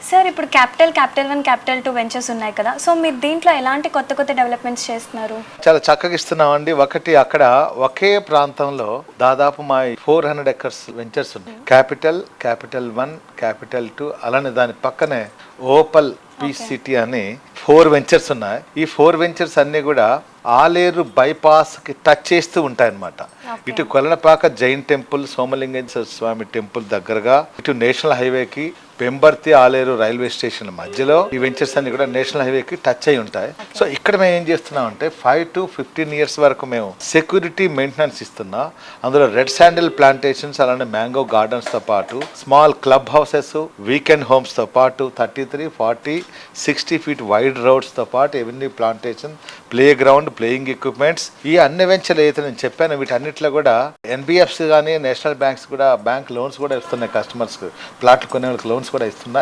Sir ఇప్పుడు capital 1 capital 2 ventures ఉన్నాయి కదా, సో మీరు దీంట్లో ఎలాంటి కొత్త డెవలప్మెంట్స్ చేస్తున్నారు? చాలా చక్కగా ఇస్తున్నామండి. ఒకటి అక్కడ ఒకే ప్రాంతంలో దాదాపు మా 400 ఎకర్స్ వెంచర్స్ ఉన్నాయి. క్యాపిటల్ 1, క్యాపిటల్ 2, అలానే దాని పక్కనే ఓపల్ పీస్ సిటీ అని 4 వెంచర్స్ ఉన్నాయి. ఈ 4 వెంచర్స్ అన్ని కూడా ఆలేరు బైపాస్ కి టచ్ చేస్తూ ఉంటాయి అన్నమాట. ఇటు కొలనపాక జైన్ టెంపుల్, సోమలింగేశ్వర స్వామి టెంపుల్ దగ్గరగా, ఇటు నేషనల్ హైవేకి పెంబర్తి ఆలేరు రైల్వే స్టేషన్ మధ్యలో ఈ వెంచర్స్ అన్ని కూడా నేషనల్ హైవేకి టచ్ అయి ఉంటాయి. సో ఇక్కడ మేము ఏం చేస్తున్నాం అంటే 5 to 15 years వరకు మేము సెక్యూరిటీ మెయింటెనెన్స్ ఇస్తున్నాం. అందులో రెడ్ శాండిల్ ప్లాంటేషన్స్, అలానే మ్యాంగో గార్డెన్స్ తో పాటు small club houses, weekend homes తో పాటు 33, 40, 60 feet వైడ్ రోడ్స్ తో పాటు avenue plantation, play ground, playing equipments, ఈ అన్ని వెంచర్లు అయితే నేను చెప్పాను వీటన్నిటిలో కూడా ఎన్బిఎఫ్సి కానీ నేషనల్ బ్యాంక్స్ కూడా బ్యాంక్ లోన్స్ కూడా ఇస్తున్నాయి. కస్టమర్స్ ప్లాట్లు కొనే వాళ్ళకి లోన్స్ కూడా ఇస్తున్నాయి.